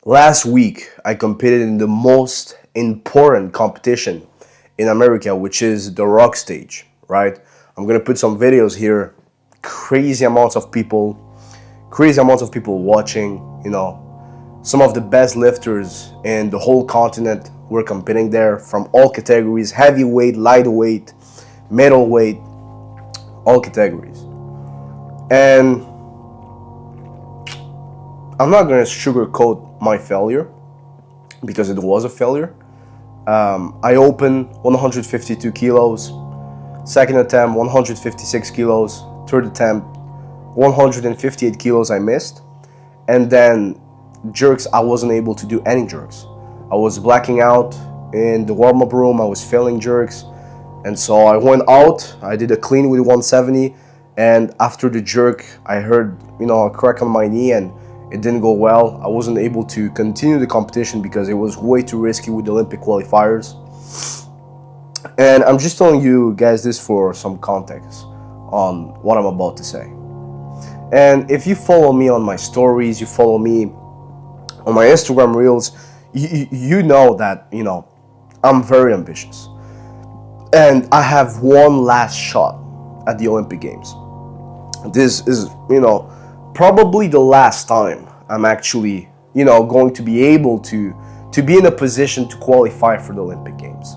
Last week, I competed in the most important competition in America, which is the rock stage, right? I'm gonna put some videos here. Crazy amounts of people watching, some of the best lifters in the whole continent were competing there from all categories: heavyweight, lightweight, middleweight, all categories. And I'm not gonna sugarcoat my failure because it was a failure. I opened 152 kilos, second attempt 156 kilos, third attempt 158 kilos I missed, and then jerks I wasn't able to do any jerks. I was blacking out in the warm-up room, I was failing jerks, and so I went out, I did a clean with 170, and after the jerk I heard a crack on my knee and it didn't go well. I wasn't able to continue the competition because it was way too risky with the Olympic qualifiers. And I'm just telling you guys this for some context on what I'm about to say. And if you follow me on my stories, you follow me on my Instagram reels, you know that, I'm very ambitious. And I have one last shot at the Olympic Games. This is, probably the last time I'm actually, going to be able to be in a position to qualify for the Olympic Games.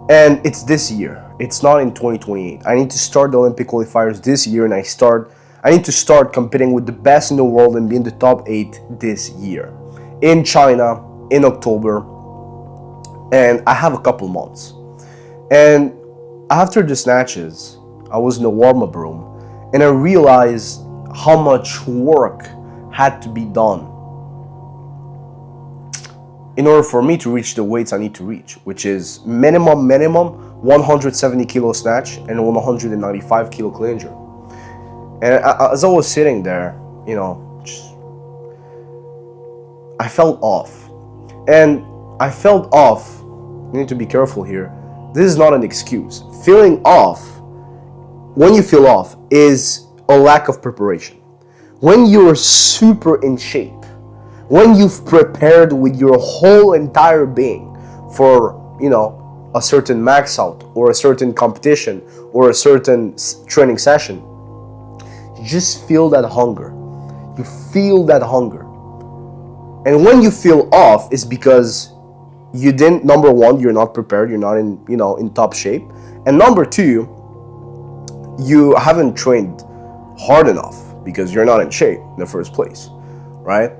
And it's this year. It's not in 2028. I need to start the Olympic qualifiers this year, and I need to start competing with the best in the world and be in the top 8 this year in China in October. And I have a couple months. And after the snatches, I was in the warm-up room and I realized how much work had to be done in order for me to reach the weights I need to reach, which is minimum 170 kilo snatch and 195 kilo clean and jerk. And as I was sitting there, I felt off. And I felt off, you need to be careful here, this is not an excuse. Feeling off, when you feel off, is a lack of preparation. When you're super in shape, when you've prepared with your whole entire being for, a certain max out or a certain competition or a certain training session, you just feel that hunger. You feel that hunger. And when you feel off, it's because you didn't, number one, you're not prepared, you're not in top shape. And number two, you haven't trained hard enough because you're not in shape in the first place, right?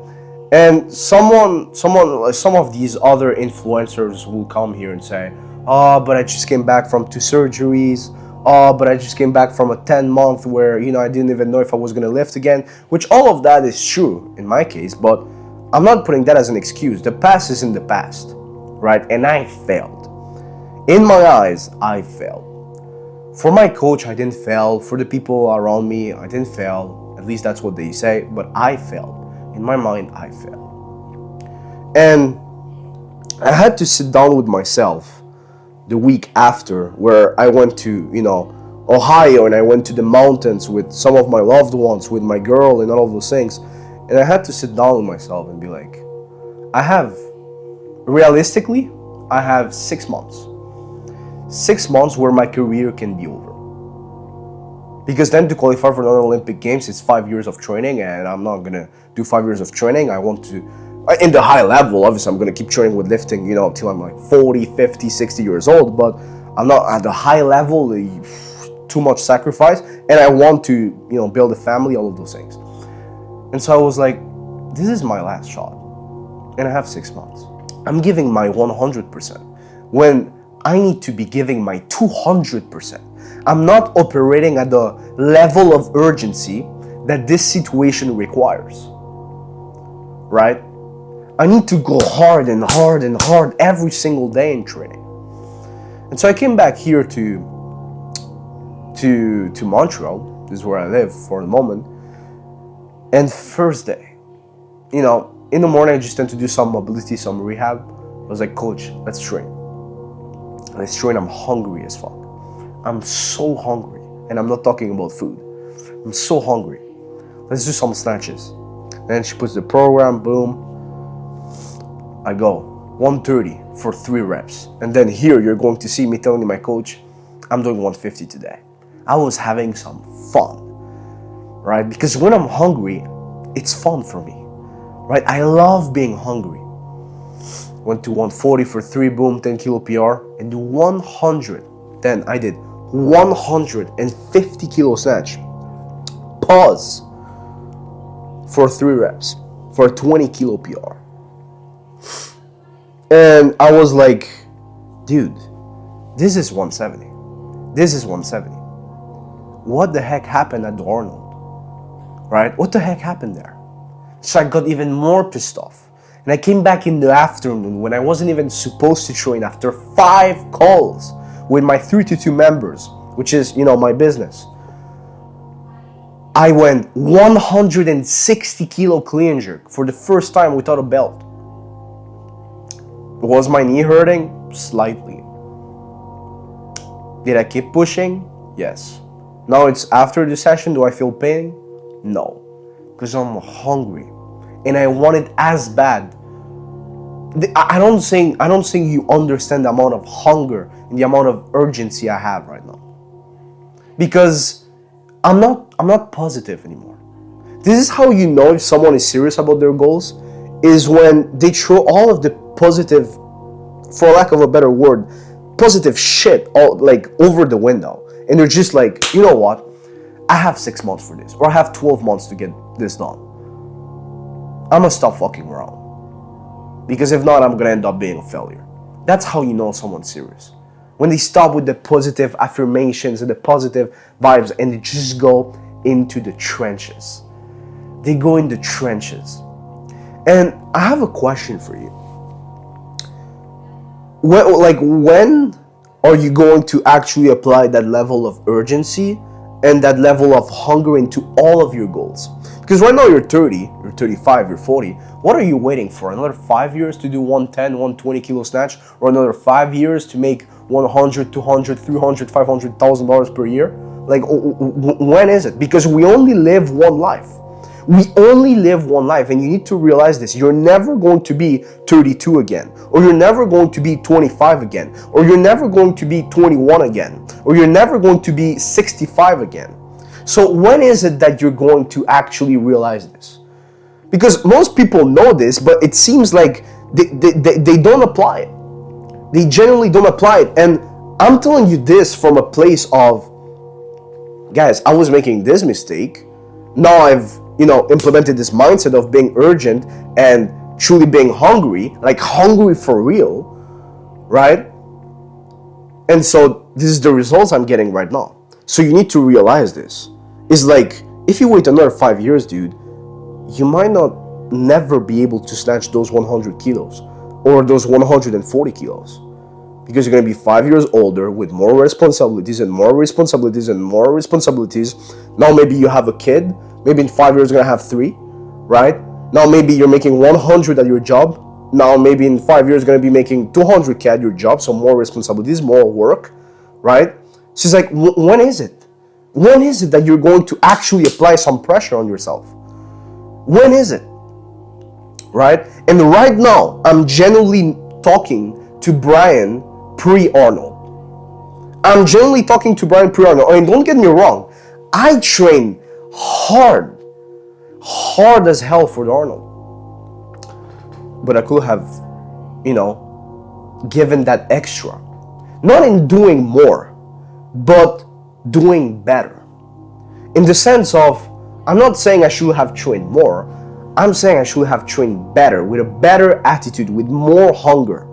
And some of these other influencers will come here and say, oh, but I just came back from 2 surgeries. Oh, but I just came back from a 10-month where, I didn't even know if I was going to lift again, which all of that is true in my case, but I'm not putting that as an excuse. The past is in the past, right? And I failed. In my eyes, I failed. For my coach, I didn't fail. For the people around me, I didn't fail. At least that's what they say, but I failed. In my mind, I failed. And I had to sit down with myself the week after, where I went to, Ohio, and I went to the mountains with some of my loved ones, with my girl and all of those things. And I had to sit down with myself and be like, realistically, I have 6 months. 6 months where my career can be over. Because then to qualify for another Olympic Games, it's 5 years of training, and I'm not gonna do 5 years of training. I want to, in the high level, obviously I'm gonna keep training with lifting, till I'm like 40, 50, 60 years old, but I'm not at the high level, too much sacrifice, and I want to, build a family, all of those things. And so I was like, this is my last shot, and I have 6 months. I'm giving my 100% when I need to be giving my 200%. I'm not operating at the level of urgency that this situation requires, right? I need to go hard and hard and hard every single day in training. And so I came back here to Montreal. This is where I live for the moment. And first day, in the morning I just tend to do some mobility, some rehab. I was like, coach, let's train. Let's train. I'm hungry as fuck. I'm so hungry. And I'm not talking about food. I'm so hungry. Let's do some snatches. Then she puts the program, boom. I go 130 for 3 reps. And then here you're going to see me telling my coach, I'm doing 150 today. I was having some fun, right? Because when I'm hungry, it's fun for me, right? I love being hungry. Went to 140 for 3, boom, 10 kilo PR, and 100. Then I did 150 kilo snatch. Pause for 3 reps for a 20 kilo PR. And I was like, dude, this is 170. This is 170. What the heck happened at the Arnold? Right? What the heck happened there? So I got even more pissed off. And I came back in the afternoon when I wasn't even supposed to train after 5 calls with my 3-2 members, which is, my business. I went 160 kilo clean and jerk for the first time without a belt. Was my knee hurting? Slightly. Did I keep pushing? Yes. Now it's after the session, do I feel pain? No. Because I'm hungry. And I want it as bad. I don't think you understand the amount of hunger and the amount of urgency I have right now. Because I'm not positive anymore. This is how you know if someone is serious about their goals, is when they throw all of the positive, for lack of a better word, positive shit over the window. And they're just like, you know what? I have 6 months for this, or I have 12 months to get this done. I'm gonna stop fucking around. Because if not, I'm gonna end up being a failure. That's how you know someone's serious. When they stop with the positive affirmations and the positive vibes and they just go into the trenches. They go in the trenches. And I have a question for you. When are you going to actually apply that level of urgency and that level of hunger into all of your goals? Because right now you're 30, you're 35, you're 40. What are you waiting for? Another 5 years to do 110, 120 kilo snatch? Or another 5 years to make 100, 200, 300, $500,000 per year? When is it? Because we only live one life. We only live one life, and you need to realize this. You're never going to be 32 again, or you're never going to be 25 again, or you're never going to be 21 again, or you're never going to be 65 again. So when is it that you're going to actually realize this? Because most people know this, but it seems like they don't apply it. They genuinely don't apply it. And I'm telling you this from a place of, guys, I was making this mistake. Now I've implemented this mindset of being urgent and truly being hungry, like hungry for real, right? And so this is the results I'm getting right now. So you need to realize this. It's like, if you wait another 5 years, dude, you might never be able to snatch those 100 kilos or those 140 kilos. Because you're going to be 5 years older with more responsibilities and more responsibilities and more responsibilities. Now maybe you have a kid. Maybe in 5 years you're going to have 3, right? Now maybe you're making 100 at your job. Now maybe in 5 years you're going to be making 200K at your job. So more responsibilities, more work, right? So it's like, when is it? When is it that you're going to actually apply some pressure on yourself? When is it? Right? And right now, I'm genuinely talking to Brian pre-Arnold. I'm genuinely talking to Brian pre-Arnold. And don't get me wrong, I train hard as hell for the Arnold. But I could have, given that extra. Not in doing more, but doing better. In the sense of, I'm not saying I should have trained more. I'm saying I should have trained better, with a better attitude, with more hunger.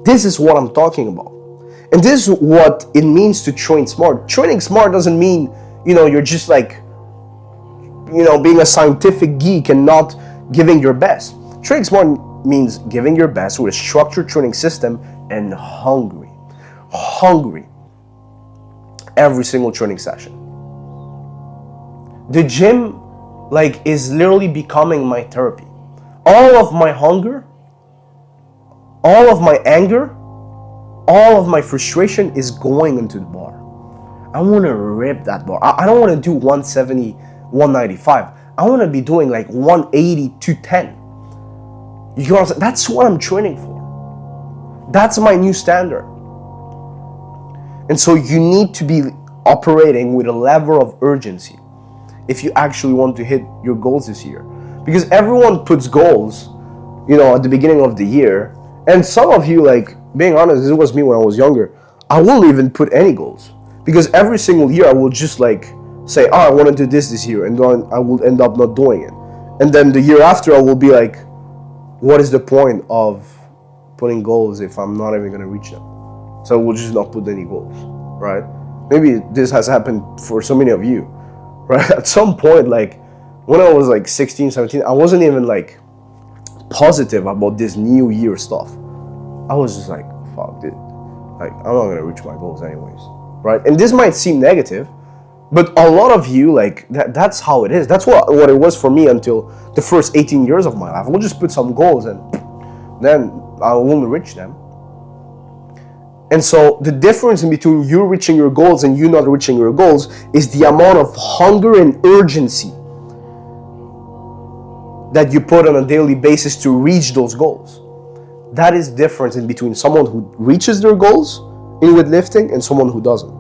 This is what I'm talking about. And this is what it means to train smart. Training smart doesn't mean, you're just like, being a scientific geek and not giving your best. Training smart means giving your best with a structured training system and hungry. Every single training session. The gym, is literally becoming my therapy. All of my hunger, all of my anger, all of my frustration is going into the bar. I want to rip that bar. I don't want to do 170, 195. I want to be doing 180, 210. You know what I'm saying? That's what I'm training for. That's my new standard. And so you need to be operating with a level of urgency if you actually want to hit your goals this year. Because everyone puts goals, at the beginning of the year. And some of you, like, being honest, this was me when I was younger, I won't even put any goals. Because every single year I will just like say, I want to do this year, and then I will end up not doing it. And then the year after I will be like, what is the point of putting goals if I'm not even going to reach them? So we'll just not put any goals, right? Maybe this has happened for so many of you, right? At some point, like when I was like 16, 17, I wasn't even like positive about this new year stuff. I was just like, fuck, dude. Like, I'm not going to reach my goals anyways, right? And this might seem negative, but a lot of you, like, that's how it is. That's what it was for me until the first 18 years of my life. We'll just put some goals and then I won't reach them. And so the difference in between you reaching your goals and you not reaching your goals is the amount of hunger and urgency that you put on a daily basis to reach those goals. That is difference in between someone who reaches their goals in weightlifting and someone who doesn't.